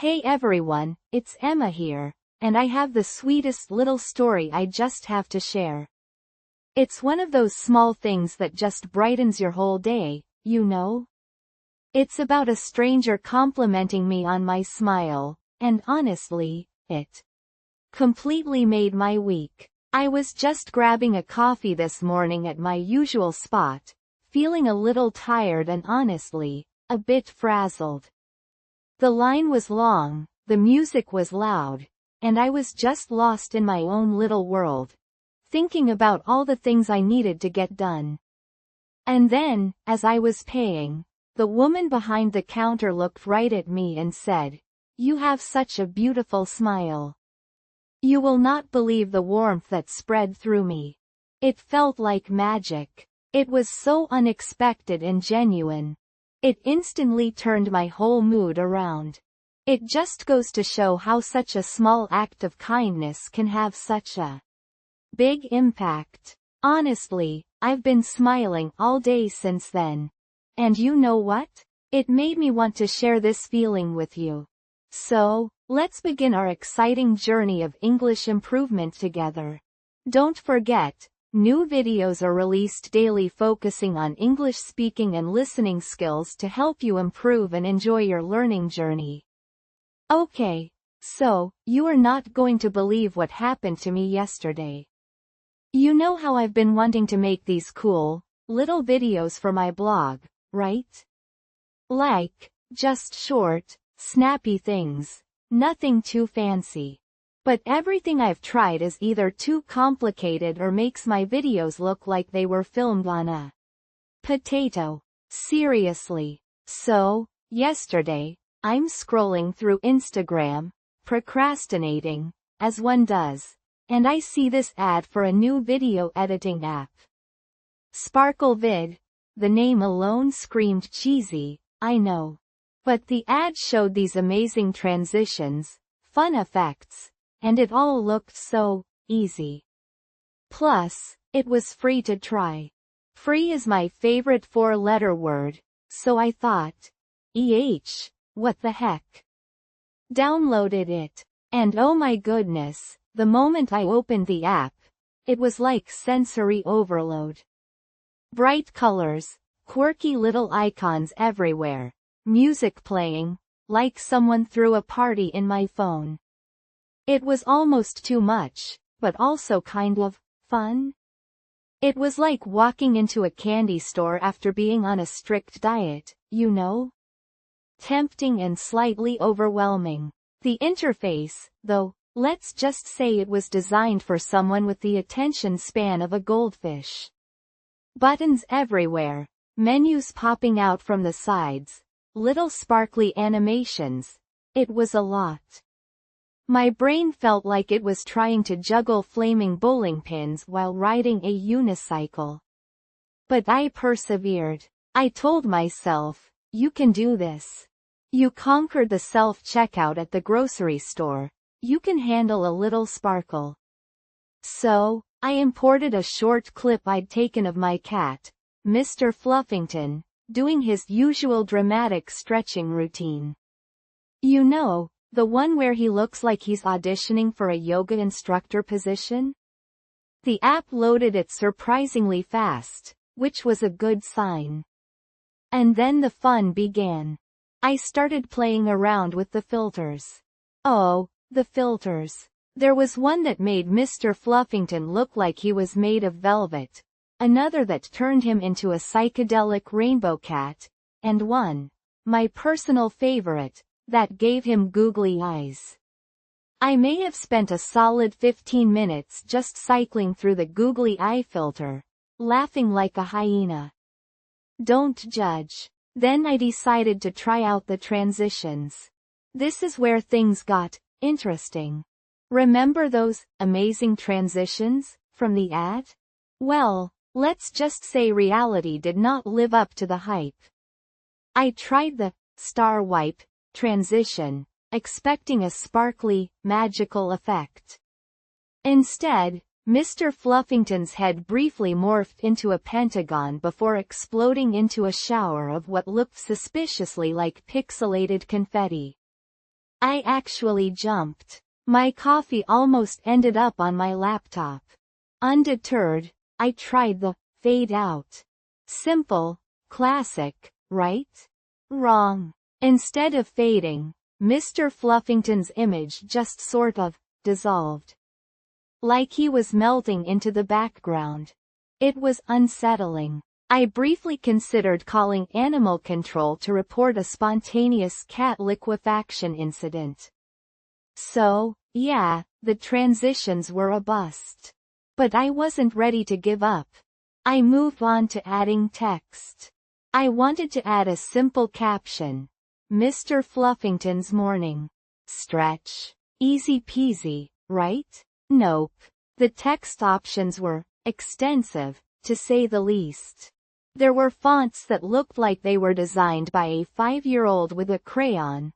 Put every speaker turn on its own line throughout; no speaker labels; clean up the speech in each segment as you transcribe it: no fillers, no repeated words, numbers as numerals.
Hey everyone, it's Emma here, and I have the sweetest little story I just have to share. It's one of those small things that just brightens your whole day, you know? It's about a stranger complimenting me on my smile, and honestly, it completely made my week. I was just grabbing a coffee this morning at my usual spot, feeling a little tired and honestly, a bit frazzled. The line was long, the music was loud, and I was just lost in my own little world, thinking about all the things I needed to get done. And then, as I was paying, the woman behind the counter looked right at me and said, "You have such a beautiful smile." You will not believe the warmth that spread through me. It felt like magic. It was so unexpected and genuine. It instantly turned my whole mood around. It just goes to show how such a small act of kindness can have such a big impact. Honestly, I've been smiling all day since then. And you know what? It made me want to share this feeling with you. So, let's begin our exciting journey of English improvement together. Don't forget, new videos are released daily focusing on English speaking and listening skills to help you improve and enjoy your learning journey. Okay, so, you are not going to believe what happened to me yesterday. You know how I've been wanting to make these cool, little videos for my blog, right? Like, just short, snappy things, nothing too fancy. But everything I've tried is either too complicated or makes my videos look like they were filmed on a potato. Seriously. So, yesterday, I'm scrolling through Instagram, procrastinating, as one does, and I see this ad for a new video editing app. SparkleVid. The name alone screamed cheesy, I know. But the ad showed these amazing transitions, fun effects, and it all looked so easy. Plus, it was free to try. Free is my favorite four-letter word, so I thought, what the heck? Downloaded it. And oh my goodness, the moment I opened the app, it was like sensory overload. Bright colors, quirky little icons everywhere, music playing, like someone threw a party in my phone. It was almost too much, but also kind of fun. It was like walking into a candy store after being on a strict diet, you know? Tempting and slightly overwhelming. The interface, though, let's just say it was designed for someone with the attention span of a goldfish. Buttons everywhere, menus popping out from the sides, little sparkly animations. It was a lot. My brain felt like it was trying to juggle flaming bowling pins while riding a unicycle. But I persevered. I told myself, you can do this. You conquered the self-checkout at the grocery store. You can handle a little sparkle. So, I imported a short clip I'd taken of my cat, Mr. Fluffington, doing his usual dramatic stretching routine. You know, the one where he looks like he's auditioning for a yoga instructor position? The app loaded it surprisingly fast, which was a good sign. And then the fun began. I started playing around with the filters. Oh, the filters. There was one that made Mr. Fluffington look like he was made of velvet, another that turned him into a psychedelic rainbow cat, and one, my personal favorite, that gave him googly eyes. I may have spent a solid 15 minutes just cycling through the googly eye filter, laughing like a hyena. Don't judge. Then I decided to try out the transitions. This is where things got interesting. Remember those amazing transitions from the ad? Well, let's just say reality did not live up to the hype. I tried the star wipe transition, expecting a sparkly, magical effect. Instead, Mr. Fluffington's head briefly morphed into a pentagon before exploding into a shower of what looked suspiciously like pixelated confetti. I actually jumped. My coffee almost ended up on my laptop. Undeterred, I tried the fade out. Simple, classic, right? Wrong. Instead of fading, Mr. Fluffington's image just sort of dissolved. Like he was melting into the background. It was unsettling. I briefly considered calling animal control to report a spontaneous cat liquefaction incident. So, yeah, the transitions were a bust. But I wasn't ready to give up. I moved on to adding text. I wanted to add a simple caption. Mr. Fluffington's morning stretch. Easy peasy, right? Nope. The text options were extensive, to say the least. There were fonts that looked like they were designed by a 5-year-old with a crayon,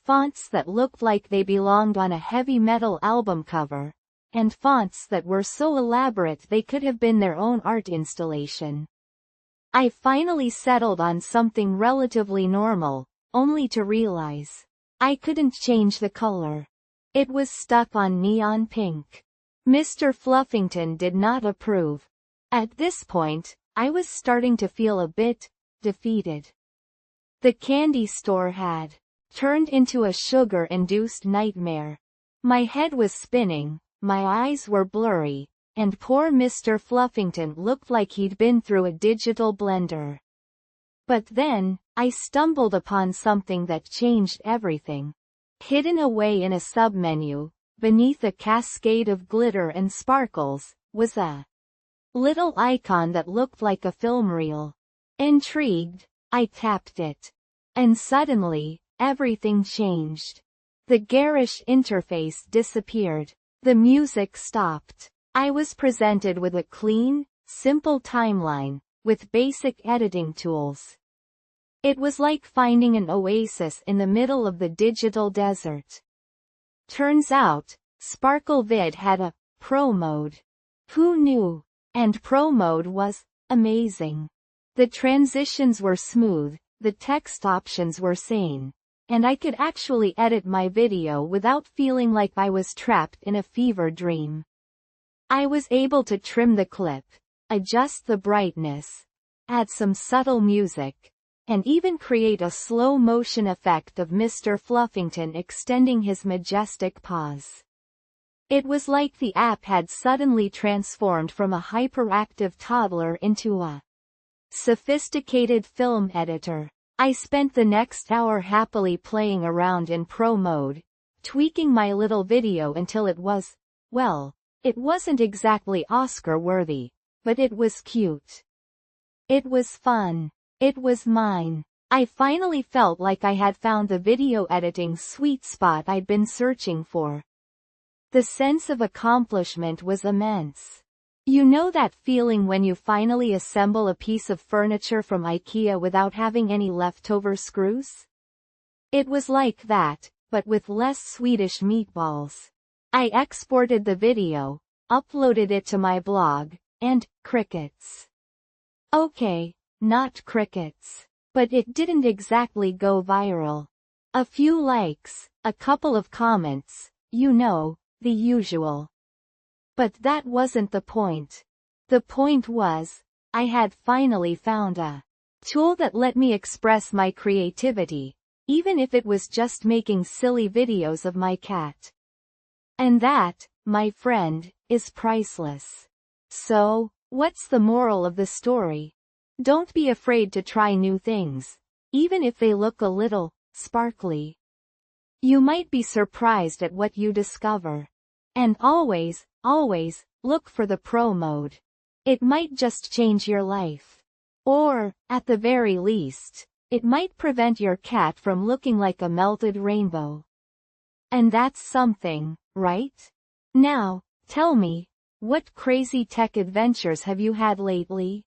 fonts that looked like they belonged on a heavy metal album cover, and fonts that were so elaborate they could have been their own art installation. I finally settled on something relatively normal, only to realize I couldn't change the color. It was stuck on neon pink. Mr. Fluffington did not approve. At this point, I was starting to feel a bit defeated. The candy store had turned into a sugar-induced nightmare. My head was spinning, my eyes were blurry, and poor Mr. Fluffington looked like he'd been through a digital blender. But then, I stumbled upon something that changed everything. Hidden away in a submenu, beneath a cascade of glitter and sparkles, was a little icon that looked like a film reel. Intrigued, I tapped it. And suddenly, everything changed. The garish interface disappeared. The music stopped. I was presented with a clean, simple timeline, with basic editing tools. It was like finding an oasis in the middle of the digital desert. Turns out, SparkleVid had a Pro mode. Who knew? And Pro mode was amazing. The transitions were smooth, the text options were sane, and I could actually edit my video without feeling like I was trapped in a fever dream. I was able to trim the clip, adjust the brightness, add some subtle music, and even create a slow motion effect of Mr. Fluffington extending his majestic paws. It was like the app had suddenly transformed from a hyperactive toddler into a sophisticated film editor. I spent the next hour happily playing around in Pro mode, tweaking my little video until it was, well, it wasn't exactly Oscar-worthy, but it was cute. It was fun. It was mine. I finally felt like I had found the video editing sweet spot I'd been searching for. The sense of accomplishment was immense. You know that feeling when you finally assemble a piece of furniture from IKEA without having any leftover screws? It was like that, but with less Swedish meatballs. I exported the video, uploaded it to my blog, and crickets. Okay, not crickets. But it didn't exactly go viral. A few likes, a couple of comments, you know, the usual. But that wasn't the point. The point was, I had finally found a tool that let me express my creativity, even if it was just making silly videos of my cat. And that, my friend, is priceless. So, what's the moral of the story? Don't be afraid to try new things, even if they look a little sparkly. You might be surprised at what you discover. And always, look for the Pro mode. It might just change your life. Or, at the very least, it might prevent your cat from looking like a melted rainbow. And that's something, right? Now, tell me, what crazy tech adventures have you had lately?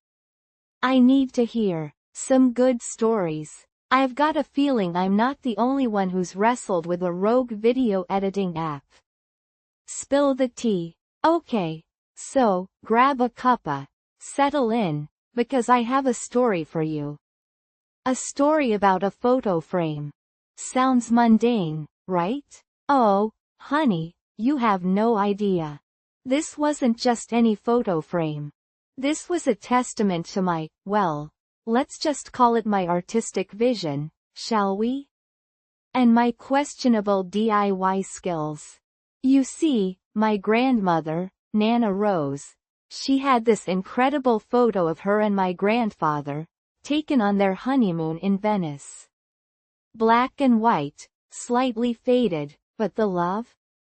I need to hear some good stories. I've got a feeling I'm not the only one who's wrestled with a rogue video editing app. Spill the tea. Okay, so, grab a cuppa, settle in, because I have a story for you. A story about a photo frame. Sounds mundane, right? Oh, honey, you have no idea. This wasn't just any photo frame. This was a testament to my, well, let's just call it my artistic vision, shall we? And my questionable DIY skills. You see, my grandmother, Nana Rose, she had this incredible photo of her and my grandfather, taken on their honeymoon in Venice. Black and white, slightly faded, but the love?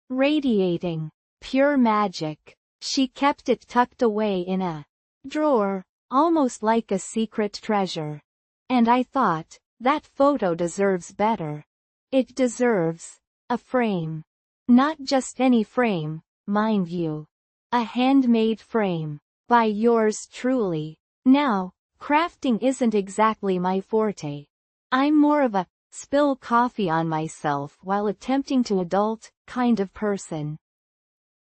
Radiating. Pure magic. She kept it tucked away in a drawer, almost like a secret treasure. And I thought, that photo deserves better. It deserves a frame. Not just any frame, mind you. A handmade frame. By yours truly. Now, crafting isn't exactly my forte. I'm more of a spill coffee on myself while attempting to adult kind of person.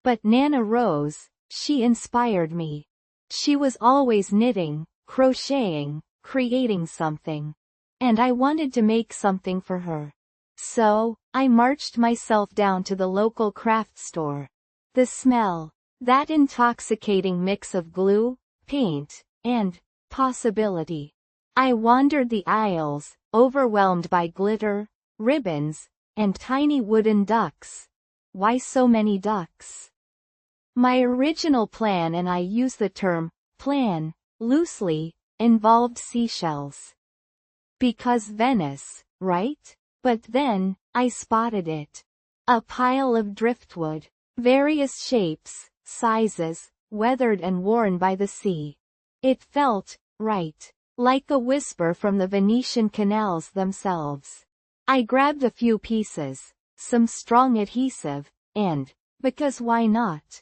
But Nana Rose, she inspired me. She was always knitting, crocheting, creating something. And I wanted to make something for her. So, I marched myself down to the local craft store. The smell, that intoxicating mix of glue, paint, and possibility. I wandered the aisles, overwhelmed by glitter, ribbons, and tiny wooden ducks. Why so many ducks? My original plan, and I use the term plan loosely, involved seashells. Because Venice, right? But then, I spotted it. A pile of driftwood. Various shapes, sizes, weathered and worn by the sea. It felt right. Like a whisper from the Venetian canals themselves. I grabbed a few pieces, some strong adhesive, and, because why not?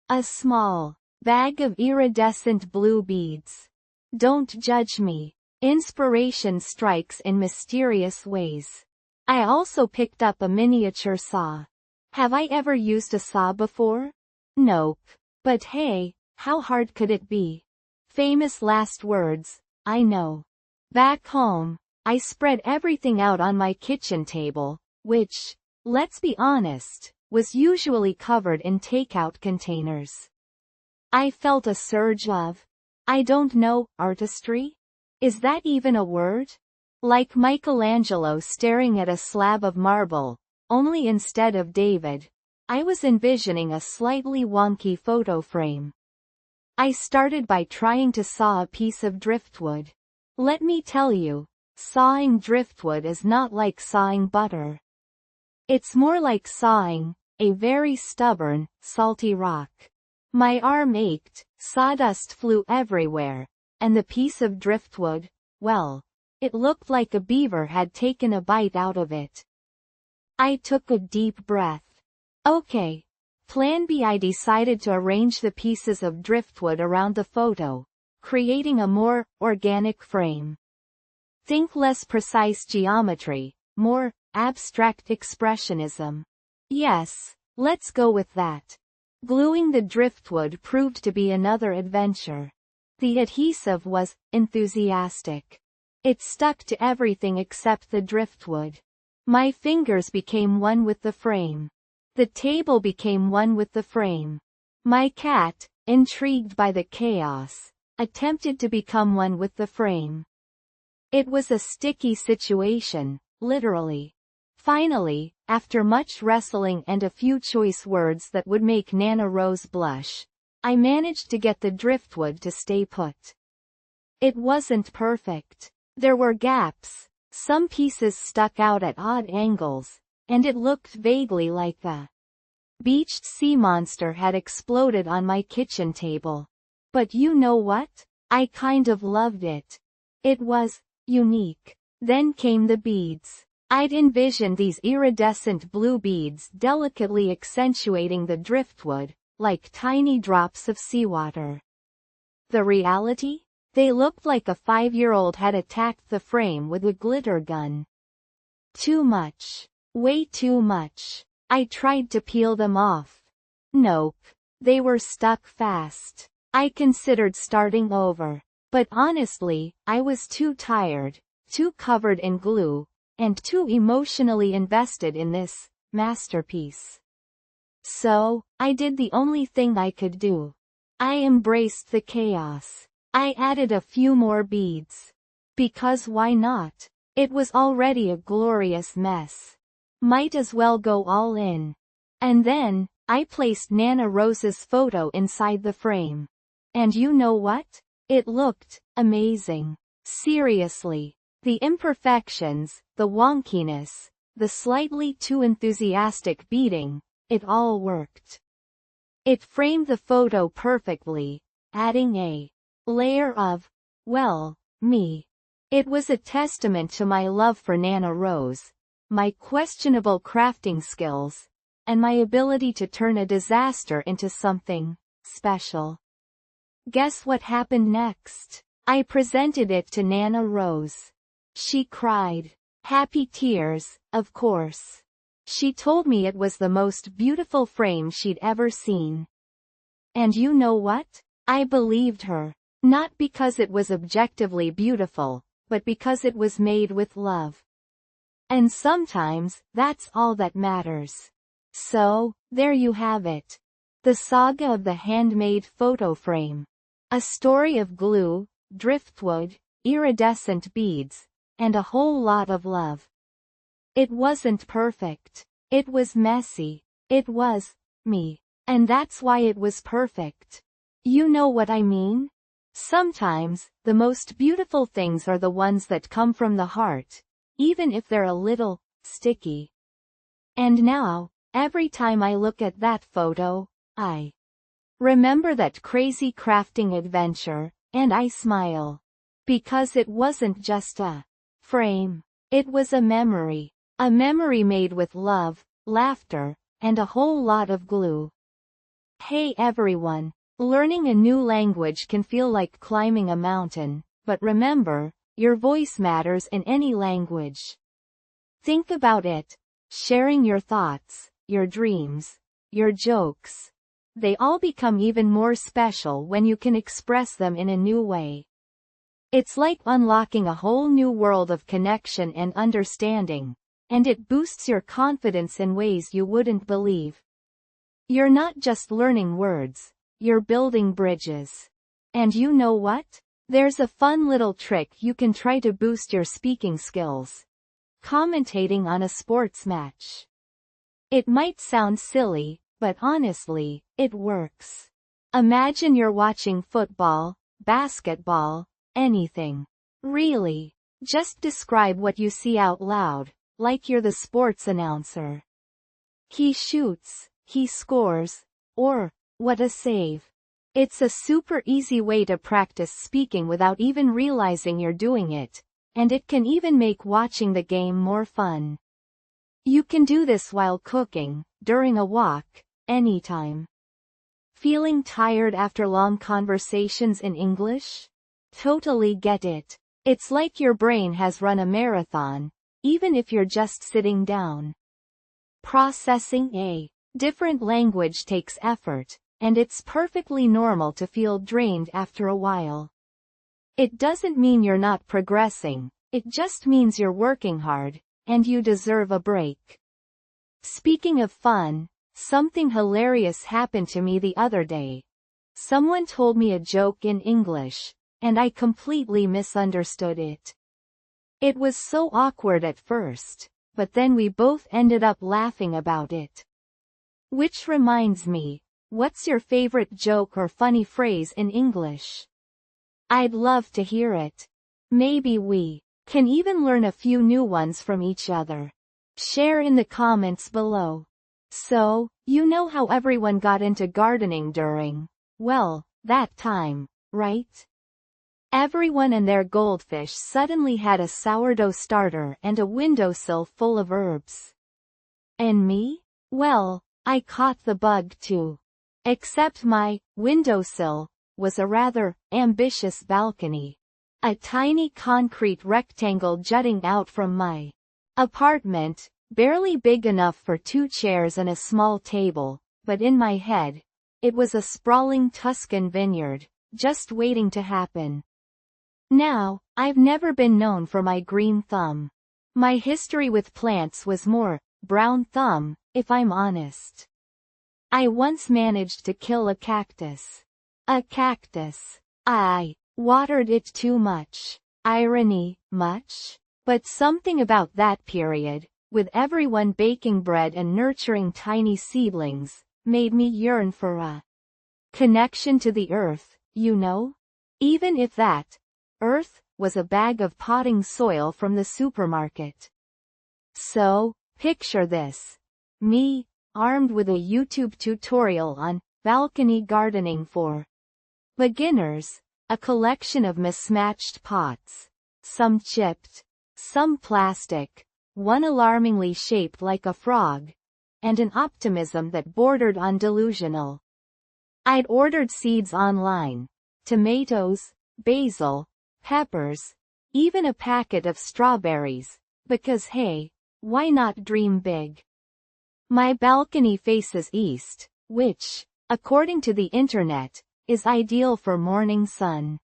A small bag of iridescent blue beads. Don't judge me. Inspiration strikes in mysterious ways. I also picked up a miniature saw. Have I ever used a saw before? Nope. But hey, how hard could it be? Famous last words, I know. Back home, I spread everything out on my kitchen table, which, let's be honest, was usually covered in takeout containers. I felt a surge of, I don't know, artistry? Is that even a word? Like Michelangelo staring at a slab of marble, only instead of David, I was envisioning a slightly wonky photo frame. I started by trying to saw a piece of driftwood. Let me tell you, sawing driftwood is not like sawing butter. It's more like sawing a very stubborn, salty rock. My arm ached, sawdust flew everywhere, and the piece of driftwood, well, it looked like a beaver had taken a bite out of it. I took a deep breath. Okay. Plan B. I decided to arrange the pieces of driftwood around the photo, creating a more organic frame. Think less precise geometry, more abstract expressionism. Yes, let's go with that. Gluing the driftwood proved to be another adventure. The adhesive was enthusiastic. It stuck to everything except the driftwood. My fingers became one with the frame. The table became one with the frame. My cat, intrigued by the chaos, attempted to become one with the frame. It was a sticky situation, literally. Finally, after much wrestling and a few choice words that would make Nana Rose blush, I managed to get the driftwood to stay put. It wasn't perfect. There were gaps, some pieces stuck out at odd angles, and it looked vaguely like a beached sea monster had exploded on my kitchen table. But you know what? I kind of loved it. It was unique. Then came the beads. I'd envisioned these iridescent blue beads delicately accentuating the driftwood, like tiny drops of seawater. The reality? They looked like a 5-year-old had attacked the frame with a glitter gun. Too much. Way too much. I tried to peel them off. Nope. They were stuck fast. I considered starting over. But honestly, I was too tired, too covered in glue, and too emotionally invested in this masterpiece. So, I did the only thing I could do. I embraced the chaos. I added a few more beads. Because why not? It was already a glorious mess. Might as well go all in. And then, I placed Nana Rose's photo inside the frame. And you know what? It looked amazing. Seriously. The imperfections, the wonkiness, the slightly too enthusiastic beading, it all worked. It framed the photo perfectly, adding a layer of, well, me. It was a testament to my love for Nana Rose, my questionable crafting skills, and my ability to turn a disaster into something special. Guess what happened next? I presented it to Nana Rose. She cried. Happy tears, of course. She told me it was the most beautiful frame she'd ever seen. And you know what? I believed her. Not because it was objectively beautiful, but because it was made with love. And sometimes, that's all that matters. So, there you have it. The saga of the handmade photo frame. A story of glue, driftwood, iridescent beads, and a whole lot of love. It wasn't perfect. It was messy. It was me. And that's why it was perfect. You know what I mean? Sometimes, the most beautiful things are the ones that come from the heart, even if they're a little sticky. And now, every time I look at that photo, I remember that crazy crafting adventure, and I smile. Because it wasn't just a frame. It was a memory. A memory made with love, laughter, and a whole lot of glue. Hey everyone. Learning a new language can feel like climbing a mountain, but remember, your voice matters in any language. Think about it. Sharing your thoughts, your dreams, your jokes. They all become even more special when you can express them in a new way. It's like unlocking a whole new world of connection and understanding, and it boosts your confidence in ways you wouldn't believe. You're not just learning words. You're building bridges. And you know what? There's a fun little trick you can try to boost your speaking skills. Commentating on a sports match. It might sound silly, but honestly, it works. Imagine you're watching football, basketball, anything. Really. Just describe what you see out loud, like you're the sports announcer. He shoots, he scores, or, what a save. It's a super easy way to practice speaking without even realizing you're doing it, and it can even make watching the game more fun. You can do this while cooking, during a walk, anytime. Feeling tired after long conversations in English? Totally get it. It's like your brain has run a marathon, even if you're just sitting down. Processing a different language takes effort, and it's perfectly normal to feel drained after a while. It doesn't mean you're not progressing, it just means you're working hard, and you deserve a break. Speaking of fun, something hilarious happened to me the other day. Someone told me a joke in English, and I completely misunderstood it. It was so awkward at first, but then we both ended up laughing about it. Which reminds me, what's your favorite joke or funny phrase in English? I'd love to hear it. Maybe we can even learn a few new ones from each other. Share in the comments below. So, you know how everyone got into gardening during, well, that time, right? Everyone and their goldfish suddenly had a sourdough starter and a windowsill full of herbs. And me? Well, I caught the bug too. Except my windowsill was a rather ambitious balcony. A tiny concrete rectangle jutting out from my apartment, barely big enough for 2 chairs and a small table, but in my head, it was a sprawling Tuscan vineyard, just waiting to happen. Now, I've never been known for my green thumb. My history with plants was more brown thumb, if I'm honest. I once managed to kill a cactus. A cactus. I watered it too much. Irony, much? But something about that period, with everyone baking bread and nurturing tiny seedlings, made me yearn for a connection to the earth, you know? Even if that earth was a bag of potting soil from the supermarket. So, picture this. Me, armed with a YouTube tutorial on balcony gardening for beginners, a collection of mismatched pots, some chipped, some plastic, one alarmingly shaped like a frog, and an optimism that bordered on delusional. I'd ordered seeds online, tomatoes, basil, peppers, even a packet of strawberries, because hey, why not dream big? My balcony faces east, which, according to the internet, is ideal for morning sun.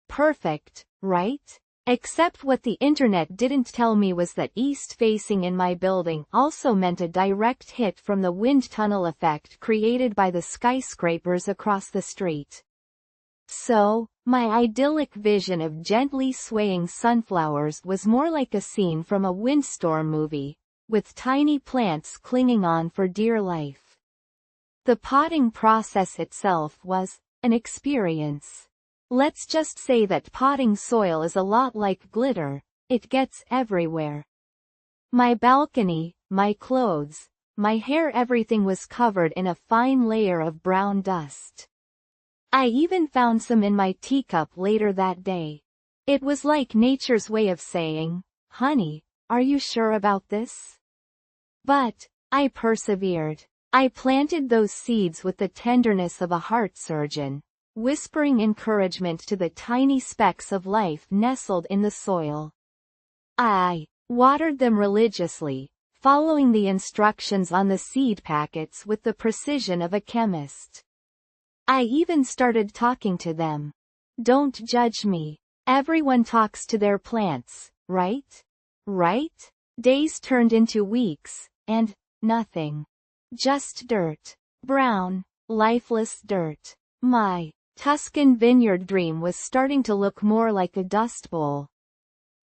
Perfect, right? Except what the internet didn't tell me was that east facing in my building also meant a direct hit from the wind tunnel effect created by the skyscrapers across the street. So, my idyllic vision of gently swaying sunflowers was more like a scene from a windstorm movie, with tiny plants clinging on for dear life. The potting process itself was an experience. Let's just say that potting soil is a lot like glitter, it gets everywhere. My balcony, my clothes, my hair, everything was covered in a fine layer of brown dust. I even found some in my teacup later that day. It was like nature's way of saying, honey, are you sure about this? But I persevered. I planted those seeds with the tenderness of a heart surgeon, whispering encouragement to the tiny specks of life nestled in the soil. I watered them religiously, following the instructions on the seed packets with the precision of a chemist. I even started talking to them. Don't judge me. Everyone talks to their plants, right? Right? Days turned into weeks, and nothing. Just dirt. Brown, lifeless dirt. My Tuscan vineyard dream was starting to look more like a dust bowl.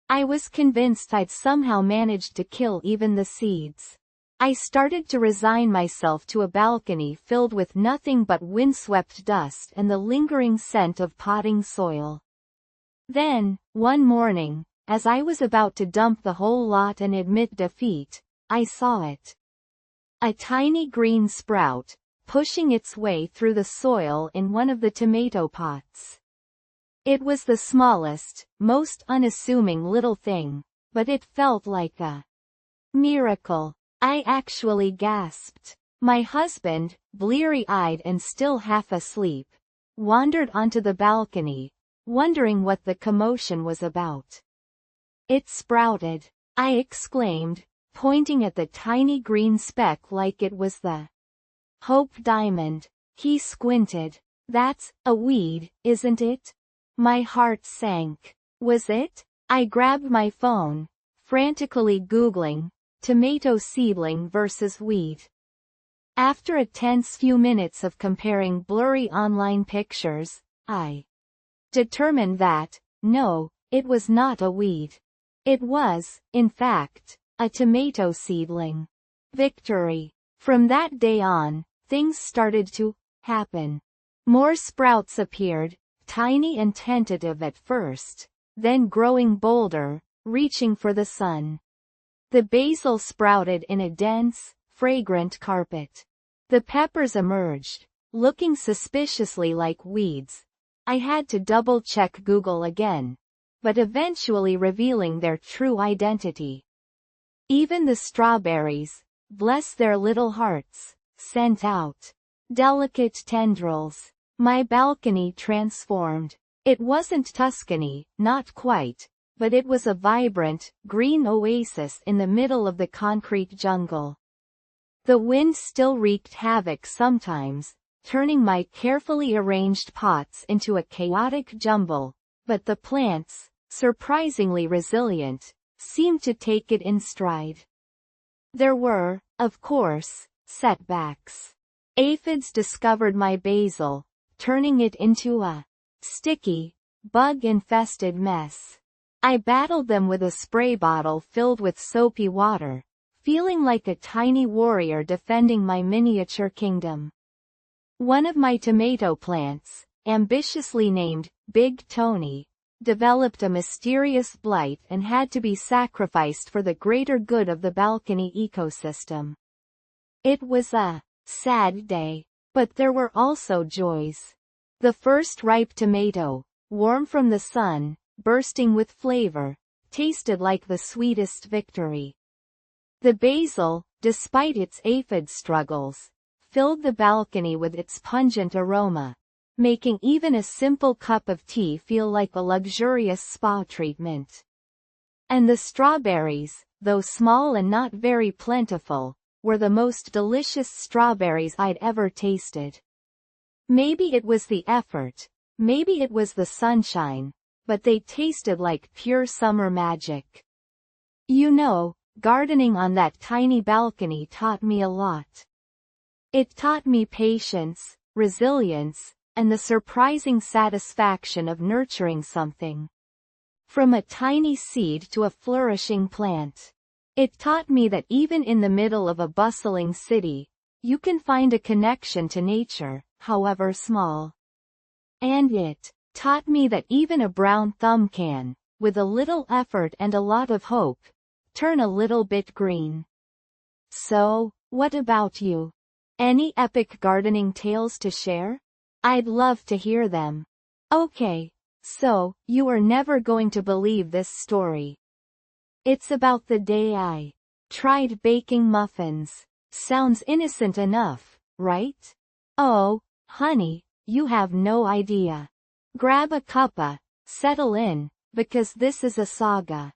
I was convinced I'd somehow managed to kill even the seeds. I started to resign myself to a balcony filled with nothing but windswept dust and the lingering scent of potting soil. Then, one morning, as I was about to dump the whole lot and admit defeat, I saw it. A tiny green sprout, pushing its way through the soil in one of the tomato pots. It was the smallest, most unassuming little thing, but it felt like a miracle. I actually gasped. My husband, bleary-eyed and still half asleep, wandered onto the balcony, wondering what the commotion was about. It sprouted, I exclaimed, pointing at the tiny green speck like it was the Hope Diamond. He squinted. That's a weed, isn't it? My heart sank. Was it? I grabbed my phone, frantically Googling, tomato seedling versus weed. After a tense few minutes of comparing blurry online pictures, I determined that, no, it was not a weed. It was, in fact, a tomato seedling. Victory. From that day on, things started to happen. More sprouts appeared, tiny and tentative at first, then growing bolder, reaching for the sun. The basil sprouted in a dense, fragrant carpet. The peppers emerged, looking suspiciously like weeds. I had to double-check Google again, but eventually revealing their true identity. Even the strawberries, bless their little hearts, sent out delicate tendrils. My balcony transformed. It wasn't Tuscany, not quite, but it was a vibrant, green oasis in the middle of the concrete jungle. The wind still wreaked havoc sometimes, turning my carefully arranged pots into a chaotic jumble, but the plants, surprisingly resilient, seemed to take it in stride. There were, of course, setbacks. Aphids discovered my basil, turning it into a sticky, bug-infested mess. I battled them with a spray bottle filled with soapy water, feeling like a tiny warrior defending my miniature kingdom. One of my tomato plants, ambitiously named Big Tony, developed a mysterious blight and had to be sacrificed for the greater good of the balcony ecosystem. It was a sad day, but there were also joys. The first ripe tomato, warm from the sun, bursting with flavor, tasted like the sweetest victory. The basil, despite its aphid struggles, filled the balcony with its pungent aroma, making even a simple cup of tea feel like a luxurious spa treatment. And the strawberries, though small and not very plentiful, were the most delicious strawberries I'd ever tasted. Maybe it was the effort, maybe it was the sunshine, but they tasted like pure summer magic. You know, gardening on that tiny balcony taught me a lot. It taught me patience, resilience, and the surprising satisfaction of nurturing something. From a tiny seed to a flourishing plant. It taught me that even in the middle of a bustling city, you can find a connection to nature, however small. And it taught me that even a brown thumb can, with a little effort and a lot of hope, turn a little bit green. So, what about you? Any epic gardening tales to share? I'd love to hear them. Okay, so, you are never going to believe this story. It's about the day I tried baking muffins. Sounds innocent enough, right? Oh, honey, you have no idea. Grab a cuppa, settle in, because this is a saga.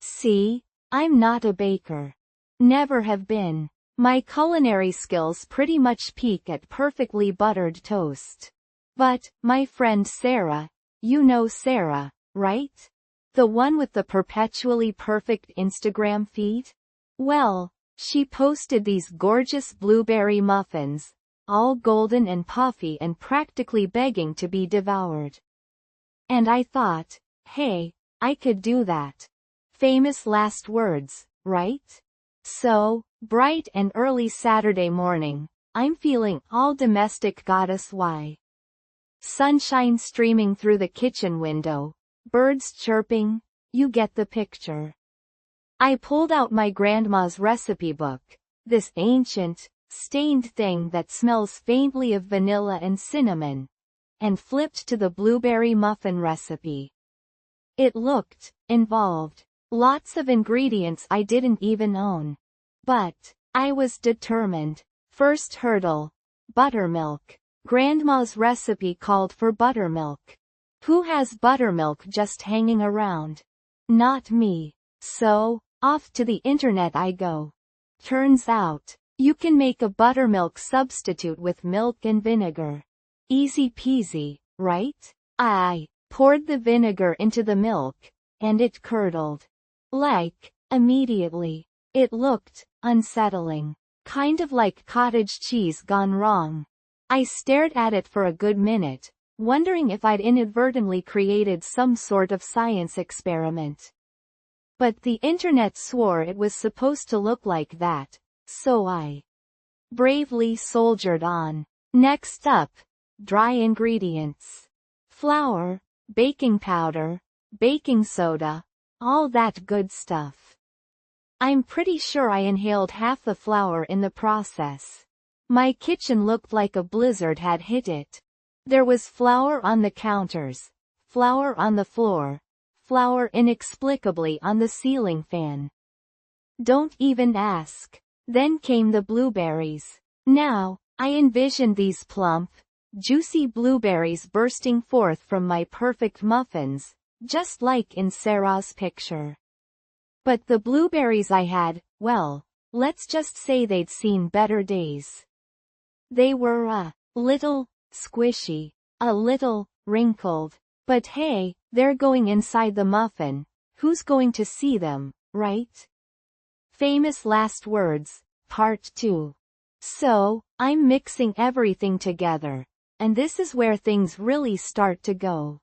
See, I'm not a baker. Never have been. My culinary skills pretty much peak at perfectly buttered toast. But, my friend Sarah, you know Sarah, right? The one with the perpetually perfect Instagram feed? Well, she posted these gorgeous blueberry muffins, all golden and puffy and practically begging to be devoured. And I thought, hey, I could do that. Famous last words, right? So, bright and early Saturday morning, I'm feeling all domestic goddess Y. Sunshine streaming through the kitchen window, birds chirping, you get the picture. I pulled out my grandma's recipe book, this ancient, stained thing that smells faintly of vanilla and cinnamon, and flipped to the blueberry muffin recipe. It looked involved. Lots of ingredients I didn't even own. But I was determined. First hurdle. Buttermilk. Grandma's recipe called for buttermilk. Who has buttermilk just hanging around? Not me. So, off to the internet I go. Turns out, you can make a buttermilk substitute with milk and vinegar. Easy peasy, right? I poured the vinegar into the milk, and it curdled. Like, immediately. It looked unsettling. Kind of like cottage cheese gone wrong. I stared at it for a good minute, wondering if I'd inadvertently created some sort of science experiment. But the internet swore it was supposed to look like that, so I bravely soldiered on. Next up, dry ingredients. Flour, baking powder, baking soda, all that good stuff. I'm pretty sure I inhaled half the flour in the process. My kitchen looked like a blizzard had hit it. There was flour on the counters, flour on the floor, flour inexplicably on the ceiling fan. Don't even ask. Then came the blueberries. Now, I envisioned these plump, juicy blueberries bursting forth from my perfect muffins, just like in Sarah's picture. But the blueberries I had, well, let's just say they'd seen better days. They were a little squishy, a little wrinkled, but hey, they're going inside the muffin. who's going to see them, right? Famous last words, part 2. So, I'm mixing everything together. And this is where things really start to go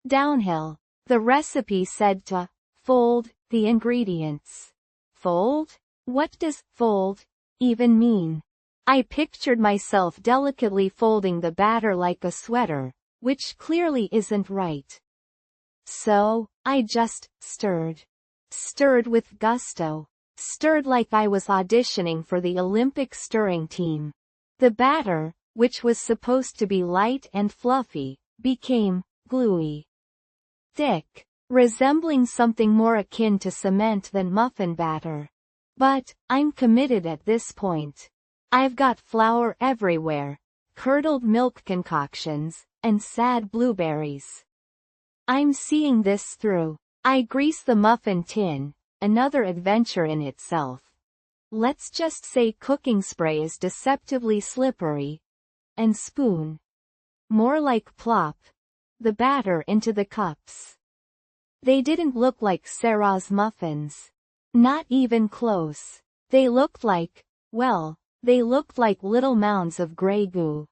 downhill. The recipe said to fold the ingredients. Fold? What does fold even mean? I pictured myself delicately folding the batter like a sweater, which clearly isn't right. So, I just stirred. Stirred with gusto. Stirred like I was auditioning for the Olympic stirring team. The batter, which was supposed to be light and fluffy, became gluey. Thick, resembling something more akin to cement than muffin batter. But, I'm committed at this point. I've got flour everywhere, curdled milk concoctions, and sad blueberries. I'm seeing this through. I grease the muffin tin, another adventure in itself. Let's just say cooking spray is deceptively slippery. And spoon. More like plop. The batter into the cups. They didn't look like Sarah's muffins. Not even close. They looked like, well, they looked like little mounds of gray goo.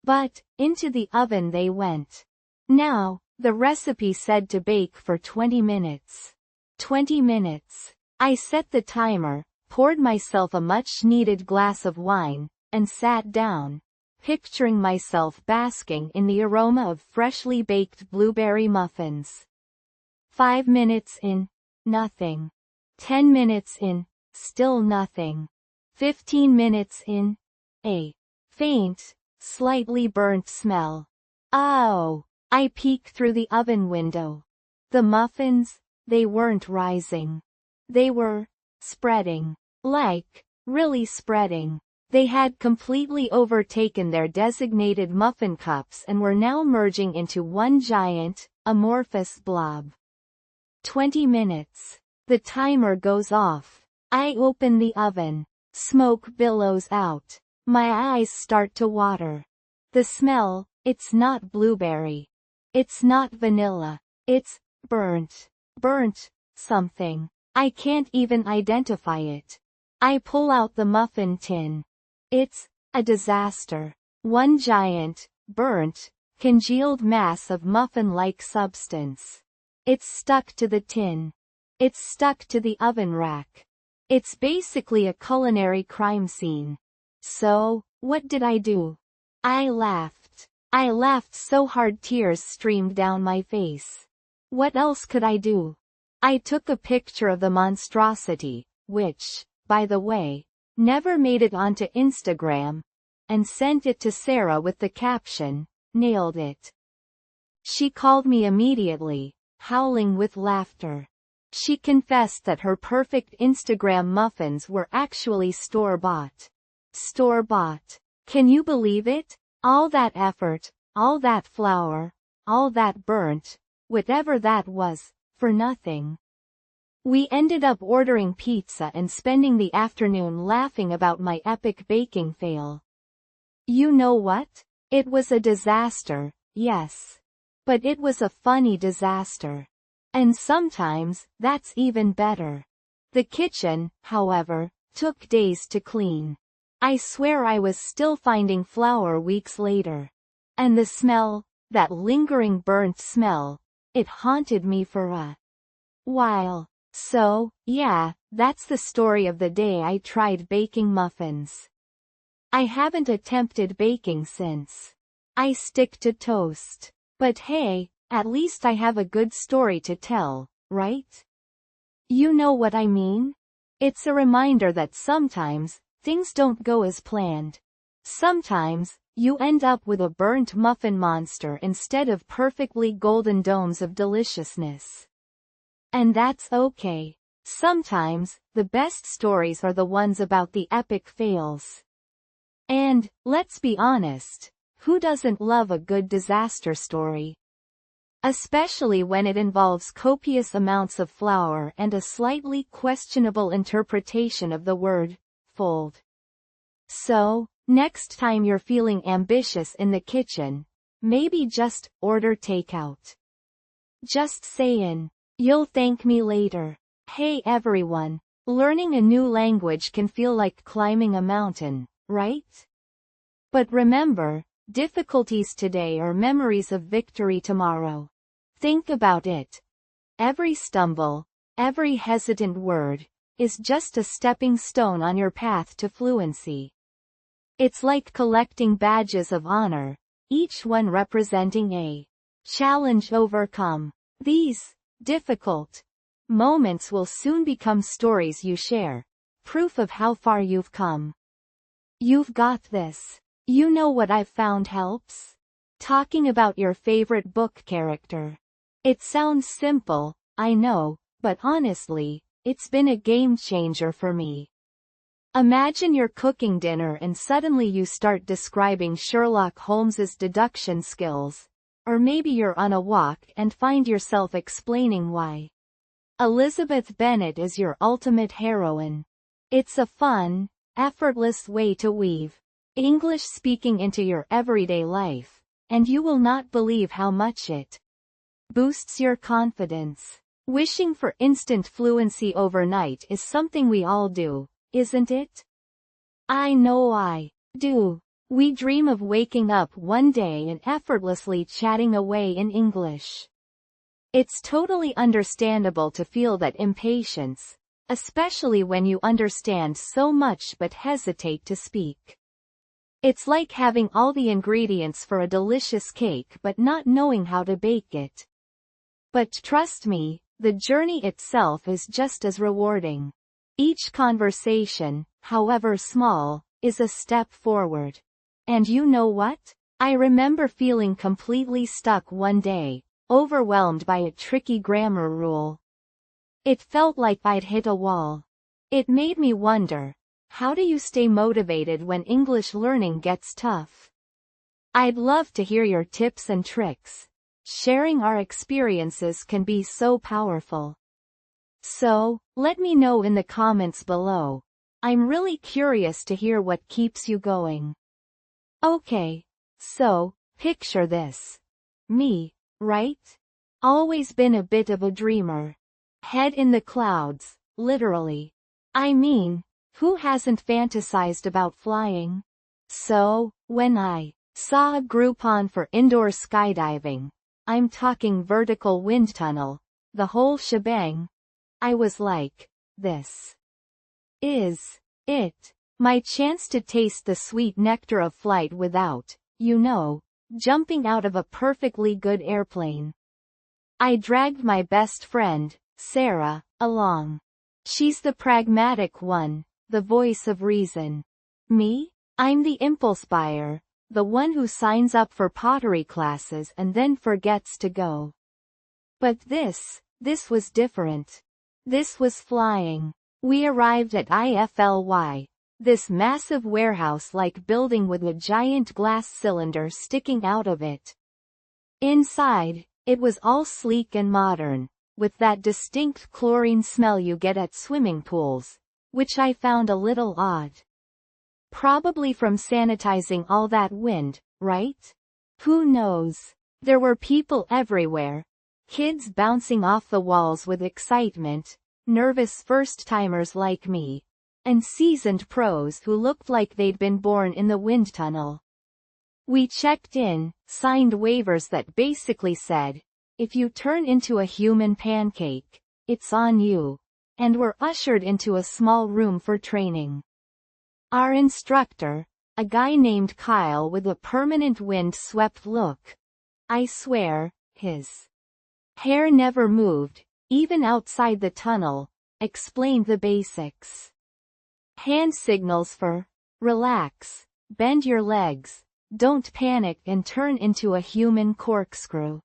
But, into the oven they went. Now, the recipe said to bake for 20 minutes. 20 minutes. I set the timer, poured myself a much-needed glass of wine, and sat down, picturing myself basking in the aroma of freshly baked blueberry muffins. 5 minutes in, nothing. 10 minutes in, still nothing. 15 minutes in, a faint, slightly burnt smell. Oh! I peeked through the oven window. The muffins, they weren't rising. They were spreading. Like, really spreading. They had completely overtaken their designated muffin cups and were now merging into one giant, amorphous blob. 20 minutes. The timer goes off. I open the oven. Smoke billows out. My eyes start to water. The smell, it's not blueberry. It's not vanilla. It's burnt. Burnt something. I can't even identify it. I pull out the muffin tin. It's a disaster. One giant, burnt, congealed mass of muffin-like substance. It's stuck to the tin. It's stuck to the oven rack. It's basically a culinary crime scene. So, what did I do? I laughed. I laughed so hard tears streamed down my face. What else could I do? I took a picture of the monstrosity, which, by the way, never made it onto Instagram, and sent it to Sarah with the caption, "Nailed it." She called me immediately, howling with laughter. She confessed that her perfect Instagram muffins were actually store-bought. Store-bought. Can you believe it? All that effort, all that flour, all that burnt, whatever that was, for nothing. We ended up ordering pizza and spending the afternoon laughing about my epic baking fail. You know what? It was a disaster, yes. But it was a funny disaster. And sometimes, that's even better. The kitchen, however, took days to clean. I swear I was still finding flour weeks later. And the smell, that lingering burnt smell, it haunted me for a while. So, yeah, that's the story of the day I tried baking muffins. I haven't attempted baking since. I stick to toast. But hey, at least I have a good story to tell, right? You know what I mean? It's a reminder that sometimes, things don't go as planned. Sometimes, you end up with a burnt muffin monster instead of perfectly golden domes of deliciousness. And that's okay. Sometimes, the best stories are the ones about the epic fails. And, let's be honest, who doesn't love a good disaster story? Especially when it involves copious amounts of flour and a slightly questionable interpretation of the word, fold. So, next time you're feeling ambitious in the kitchen, maybe just order takeout. Just saying. You'll thank me later. Hey everyone. Learning a new language can feel like climbing a mountain, right? But remember, difficulties today are memories of victory tomorrow. Think about it. Every stumble, every hesitant word, is just a stepping stone on your path to fluency. It's like collecting badges of honor, each one representing a challenge overcome. These difficult moments will soon become stories you share, proof of how far you've come. You've got this. You know what I've found helps? Talking about your favorite book character. It sounds simple, I know, but honestly, it's been a game changer for me. Imagine you're cooking dinner and suddenly you start describing Sherlock Holmes's deduction skills. Or maybe you're on a walk and find yourself explaining why Elizabeth Bennet is your ultimate heroine. It's a fun, effortless way to weave English speaking into your everyday life, and you will not believe how much it boosts your confidence. Wishing for instant fluency overnight is something we all do, isn't it? I know I do. We dream of waking up one day and effortlessly chatting away in English. It's totally understandable to feel that impatience, especially when you understand so much but hesitate to speak. It's like having all the ingredients for a delicious cake but not knowing how to bake it. But trust me, the journey itself is just as rewarding. Each conversation, however small, is a step forward. And you know what? I remember feeling completely stuck one day, overwhelmed by a tricky grammar rule. It felt like I'd hit a wall. It made me wonder, how do you stay motivated when English learning gets tough? I'd love to hear your tips and tricks. Sharing our experiences can be so powerful. So, let me know in the comments below. I'm really curious to hear what keeps you going. Okay. So, picture this. Me, right? Always been a bit of a dreamer. Head in the clouds, literally. I mean, who hasn't fantasized about flying? So, when I saw a Groupon for indoor skydiving, I'm talking vertical wind tunnel, the whole shebang, I was like, this is it. My chance to taste the sweet nectar of flight without, jumping out of a perfectly good airplane. I dragged my best friend, Sarah, along. She's the pragmatic one, the voice of reason. Me? I'm the impulse buyer, the one who signs up for pottery classes and then forgets to go. But this was different. This was flying. We arrived at IFLY. This massive warehouse-like building with a giant glass cylinder sticking out of it. Inside, it was all sleek and modern, with that distinct chlorine smell you get at swimming pools, which I found a little odd. Probably from sanitizing all that wind, right? Who knows? There were people everywhere. Kids bouncing off the walls with excitement, nervous first-timers like me, and seasoned pros who looked like they'd been born in the wind tunnel. We checked in, signed waivers that basically said, if you turn into a human pancake, it's on you, and were ushered into a small room for training. Our instructor, a guy named Kyle with a permanent wind-swept look. I swear, his hair never moved, even outside the tunnel, explained the basics. Hand signals for relax, bend your legs, don't panic and turn into a human corkscrew.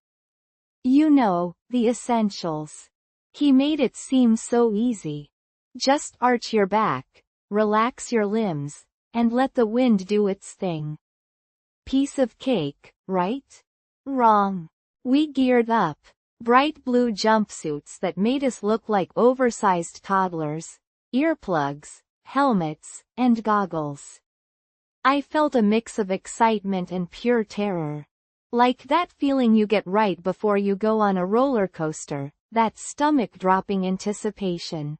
The essentials. He made it seem so easy. Just arch your back, relax your limbs, and let the wind do its thing. Piece of cake, right? Wrong. We geared up. Bright blue jumpsuits that made us look like oversized toddlers, earplugs, helmets, and goggles. I felt a mix of excitement and pure terror. Like that feeling you get right before you go on a roller coaster, that stomach-dropping anticipation.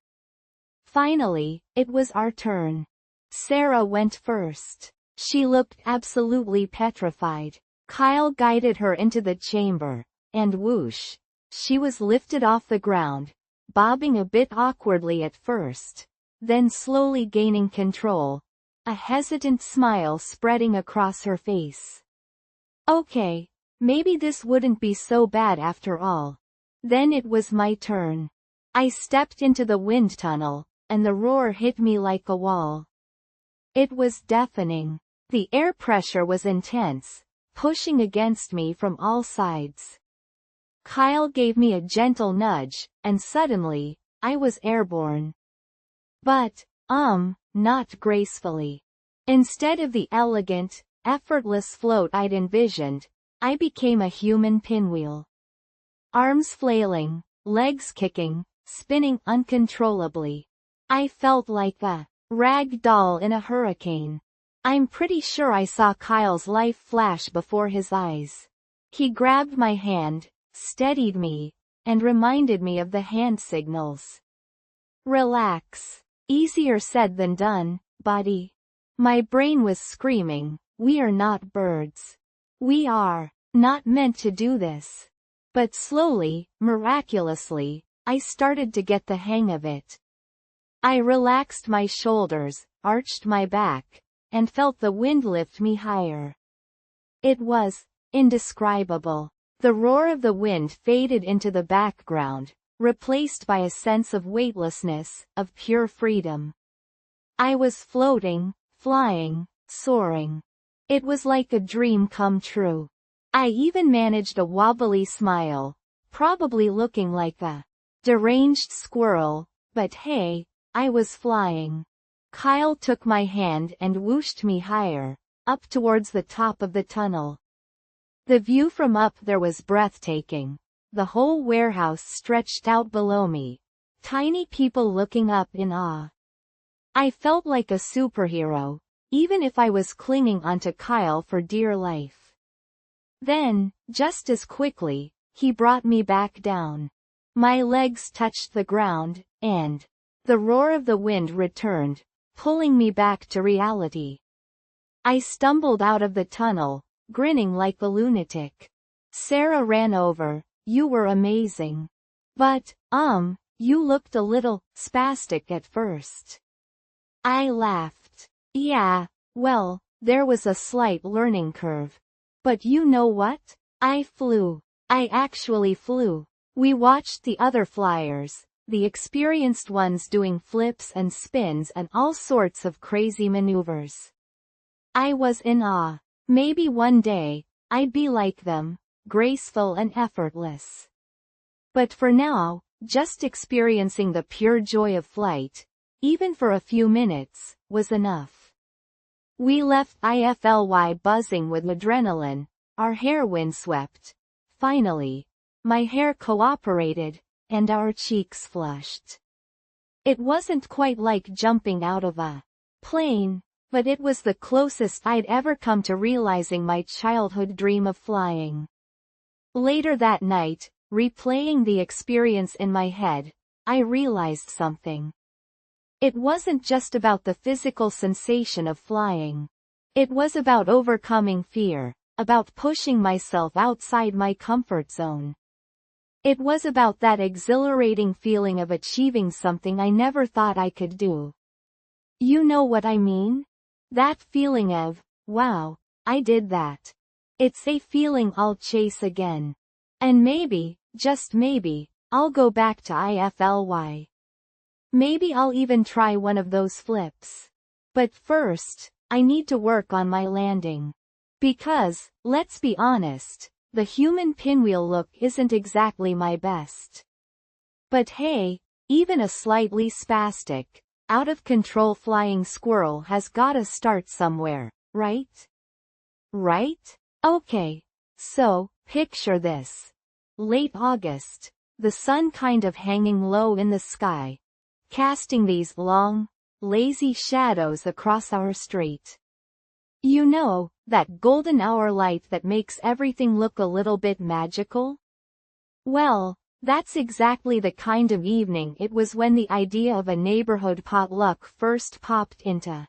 Finally, it was our turn. Sarah went first. She looked absolutely petrified. Kyle guided her into the chamber, and whoosh, she was lifted off the ground, bobbing a bit awkwardly at first, then slowly gaining control, a hesitant smile spreading across her face. Okay, maybe this wouldn't be so bad after all. Then it was my turn. I stepped into the wind tunnel, and the roar hit me like a wall. It was deafening. The air pressure was intense, pushing against me from all sides. Kyle gave me a gentle nudge, and suddenly, I was airborne. But, not gracefully. Instead of the elegant, effortless float I'd envisioned, I became a human pinwheel. Arms flailing, legs kicking, spinning uncontrollably. I felt like a rag doll in a hurricane. I'm pretty sure I saw Kyle's life flash before his eyes. He grabbed my hand, steadied me, and reminded me of the hand signals. Relax. Easier said than done, buddy. My brain was screaming, we are not birds. We are not meant to do this. But slowly, miraculously, I started to get the hang of it. I relaxed my shoulders, arched my back, and felt the wind lift me higher. It was indescribable. The roar of the wind faded into the background, replaced by a sense of weightlessness, of pure freedom. I was floating, flying, soaring. It was like a dream come true. I even managed a wobbly smile, probably looking like a deranged squirrel, but hey, I was flying. Kyle took my hand and whooshed me higher, up towards the top of the tunnel. The view from up there was breathtaking. The whole warehouse stretched out below me, tiny people looking up in awe. I felt like a superhero, even if I was clinging onto Kyle for dear life. Then, just as quickly, he brought me back down. My legs touched the ground, and the roar of the wind returned, pulling me back to reality. I stumbled out of the tunnel, grinning like a lunatic. Sarah ran over. You were amazing. But, you looked a little spastic at first. I laughed. Yeah, well, there was a slight learning curve. But you know what? I flew. I actually flew. We watched the other flyers, the experienced ones doing flips and spins and all sorts of crazy maneuvers. I was in awe. Maybe one day, I'd be like them, graceful and effortless. But for now, just experiencing the pure joy of flight, even for a few minutes, was enough. We left IFLY buzzing with adrenaline, our hair windswept. Finally, my hair cooperated, and our cheeks flushed. It wasn't quite like jumping out of a plane, but it was the closest I'd ever come to realizing my childhood dream of flying. Later that night, replaying the experience in my head, I realized something. It wasn't just about the physical sensation of flying. It was about overcoming fear, about pushing myself outside my comfort zone. It was about that exhilarating feeling of achieving something I never thought I could do. You know what I mean? That feeling of, wow, I did that. It's a feeling I'll chase again. And maybe, just maybe, I'll go back to IFLY. Maybe I'll even try one of those flips. But first, I need to work on my landing. Because, let's be honest, the human pinwheel look isn't exactly my best. But hey, even a slightly spastic, out-of-control flying squirrel has gotta start somewhere, right? Right? Okay. So, picture this. Late August, the sun kind of hanging low in the sky, casting these long, lazy shadows across our street. You know, that golden hour light that makes everything look a little bit magical? Well, That's exactly the kind of evening it was when the idea of a neighborhood potluck first popped into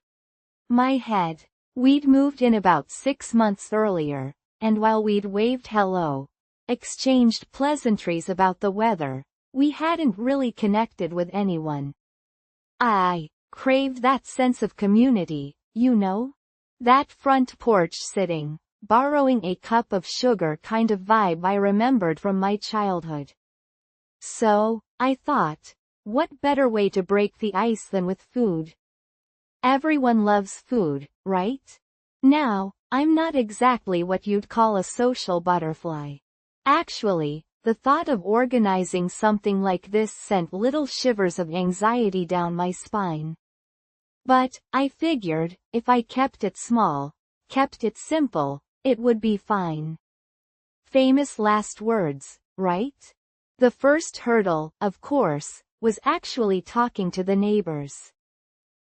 my head. We'd moved in about 6 months earlier, and while we'd waved hello, exchanged pleasantries about the weather, we hadn't really connected with anyone. I craved that sense of community, you know? That front porch sitting, borrowing a cup of sugar kind of vibe I remembered from my childhood. So, I thought, what better way to break the ice than with food? Everyone loves food, right? Now, I'm not exactly what you'd call a social butterfly. Actually, the thought of organizing something like this sent little shivers of anxiety down my spine. But, I figured, if I kept it small, kept it simple, it would be fine. Famous last words, right? The first hurdle, of course, was actually talking to the neighbors.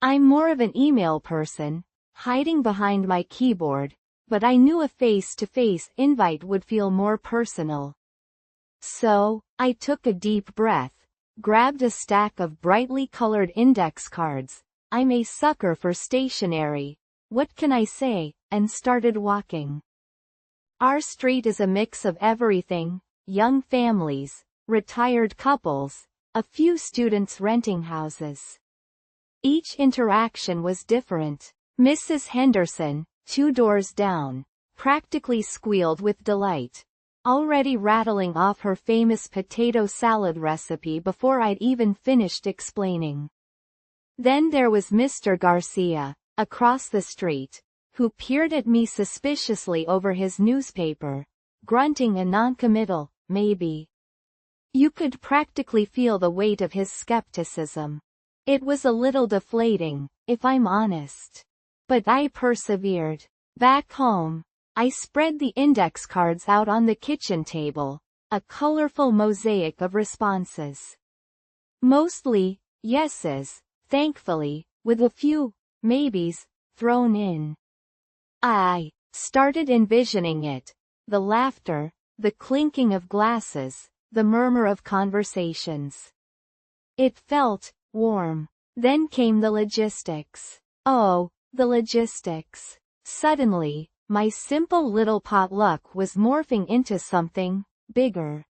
I'm more of an email person, hiding behind my keyboard, but I knew a face-to-face invite would feel more personal. So, I took a deep breath, grabbed a stack of brightly colored index cards, I'm a sucker for stationery, what can I say, and started walking. Our street is a mix of everything, young families, retired couples, a few students renting houses. Each interaction was different. Mrs. Henderson, 2 doors down, practically squealed with delight, already rattling off her famous potato salad recipe before I'd even finished explaining. Then there was Mr. Garcia, across the street, who peered at me suspiciously over his newspaper, grunting a noncommittal, maybe. You could practically feel the weight of his skepticism. It was a little deflating, if I'm honest. But I persevered. Back home, I spread the index cards out on the kitchen table, a colorful mosaic of responses. Mostly, yeses, thankfully, with a few maybes thrown in. I started envisioning it, the laughter, the clinking of glasses, the murmur of conversations. It felt warm. Then came the logistics. Oh, the logistics. Suddenly, my simple little potluck was morphing into something bigger.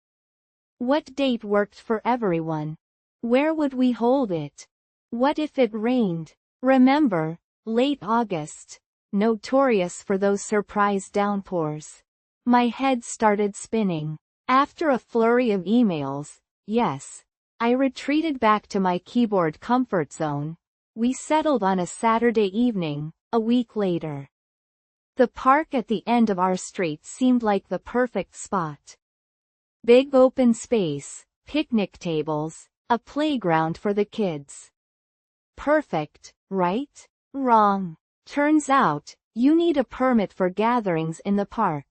What date worked for everyone? Where would we hold it? What if it rained? Remember, late August, notorious for those surprise downpours. My head started spinning. After a flurry of emails, yes, I retreated back to my keyboard comfort zone. We settled on a Saturday evening, a week later. The park at the end of our street seemed like the perfect spot. Big open space, picnic tables, a playground for the kids. Perfect, right? Wrong. Turns out, you need a permit for gatherings in the park.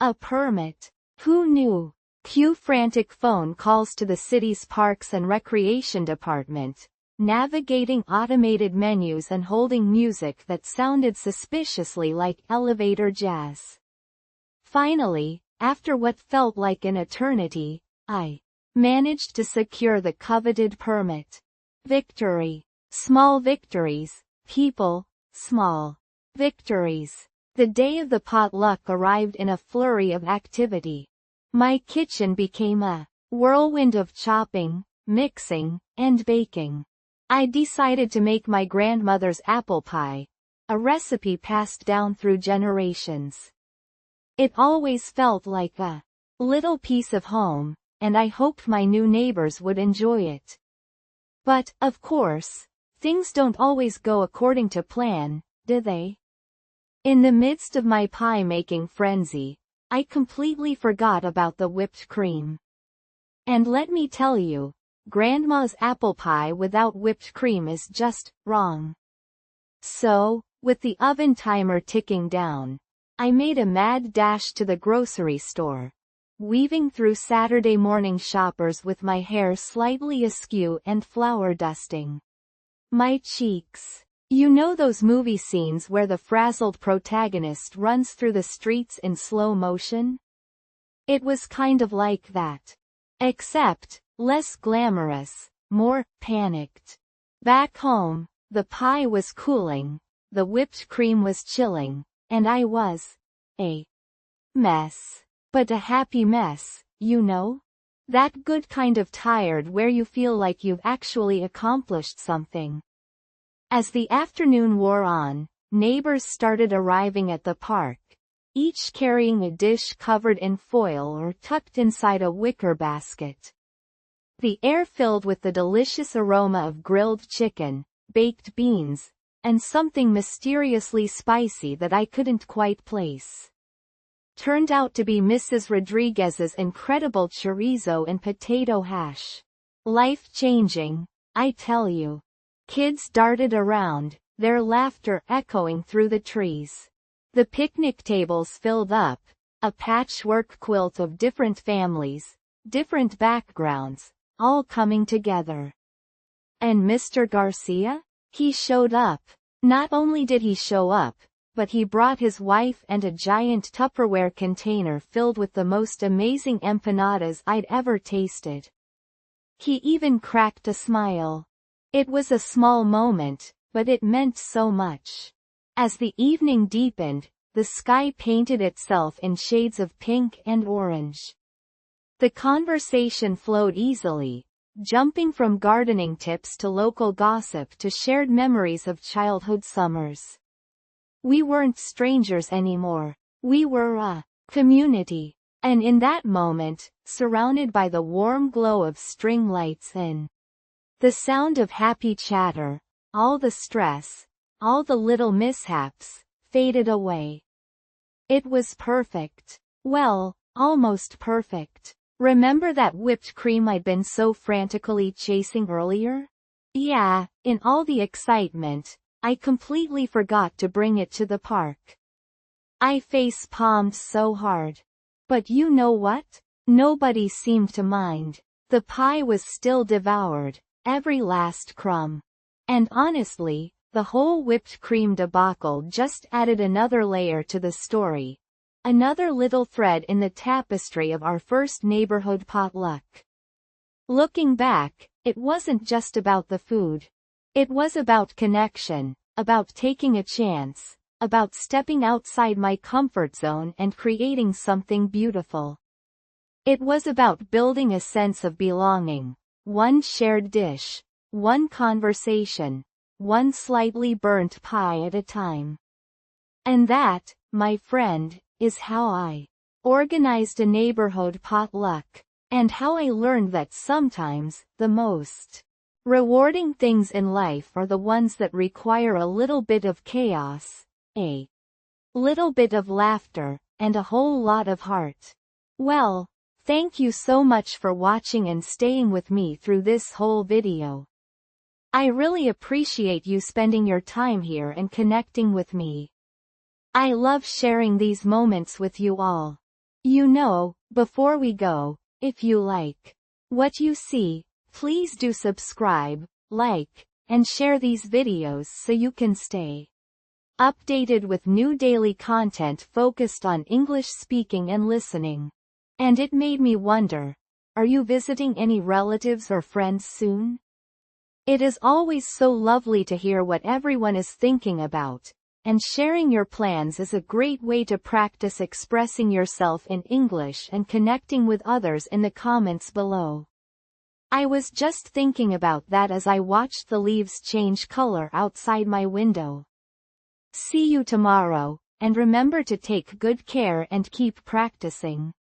A permit? Who knew? Cue frantic phone calls to the city's Parks and Recreation Department, navigating automated menus and holding music that sounded suspiciously like elevator jazz. Finally, after what felt like an eternity, I managed to secure the coveted permit. Victory. Small victories, people, small victories. The day of the potluck arrived in a flurry of activity. My kitchen became a whirlwind of chopping, mixing, and baking. I decided to make my grandmother's apple pie, a recipe passed down through generations. It always felt like a little piece of home, and I hoped my new neighbors would enjoy it. But, of course, things don't always go according to plan, do they? In the midst of my pie-making frenzy, I completely forgot about the whipped cream. And let me tell you, Grandma's apple pie without whipped cream is just wrong. So, with the oven timer ticking down, I made a mad dash to the grocery store, weaving through Saturday morning shoppers with my hair slightly askew and flour dusting my cheeks. You know those movie scenes where the frazzled protagonist runs through the streets in slow motion? It was kind of like that. Except, less glamorous, more panicked. Back home, the pie was cooling, the whipped cream was chilling, and I was a mess. But a happy mess, you know? That good kind of tired where you feel like you've actually accomplished something. As the afternoon wore on, neighbors started arriving at the park, each carrying a dish covered in foil or tucked inside a wicker basket. The air filled with the delicious aroma of grilled chicken, baked beans, and something mysteriously spicy that I couldn't quite place. Turned out to be Mrs. Rodriguez's incredible chorizo and potato hash. Life-changing, I tell you. Kids darted around, their laughter echoing through the trees. The picnic tables filled up, a patchwork quilt of different families, different backgrounds, all coming together. And Mr. Garcia? He showed up. Not only did he show up, but he brought his wife and a giant Tupperware container filled with the most amazing empanadas I'd ever tasted. He even cracked a smile. It was a small moment, but it meant so much. As the evening deepened, the sky painted itself in shades of pink and orange. The conversation flowed easily, jumping from gardening tips to local gossip to shared memories of childhood summers. We weren't strangers anymore. We were a community. And in that moment, surrounded by the warm glow of string lights and the sound of happy chatter, all the stress, all the little mishaps, faded away. It was perfect. Well, almost perfect. Remember that whipped cream I'd been so frantically chasing earlier? Yeah, in all the excitement, I completely forgot to bring it to the park. I face-palmed so hard. But you know what? Nobody seemed to mind. The pie was still devoured, every last crumb. And honestly, the whole whipped cream debacle just added another layer to the story. Another little thread in the tapestry of our first neighborhood potluck. Looking back, it wasn't just about the food. It was about connection, about taking a chance, about stepping outside my comfort zone and creating something beautiful. It was about building a sense of belonging, one shared dish, one conversation, one slightly burnt pie at a time. And that, my friend, is how I organized a neighborhood potluck, and how I learned that sometimes, the most rewarding things in life are the ones that require a little bit of chaos, a little bit of laughter, and a whole lot of heart. Well, thank you so much for watching and staying with me through this whole video. I really appreciate you spending your time here and connecting with me. I love sharing these moments with you all. You know, before we go, if you like what you see, please do subscribe, like, and share these videos so you can stay updated with new daily content focused on English speaking and listening. And it made me wonder, are you visiting any relatives or friends soon? It is always so lovely to hear what everyone is thinking about, and sharing your plans is a great way to practice expressing yourself in English and connecting with others in the comments below. I was just thinking about that as I watched the leaves change color outside my window. See you tomorrow, and remember to take good care and keep practicing.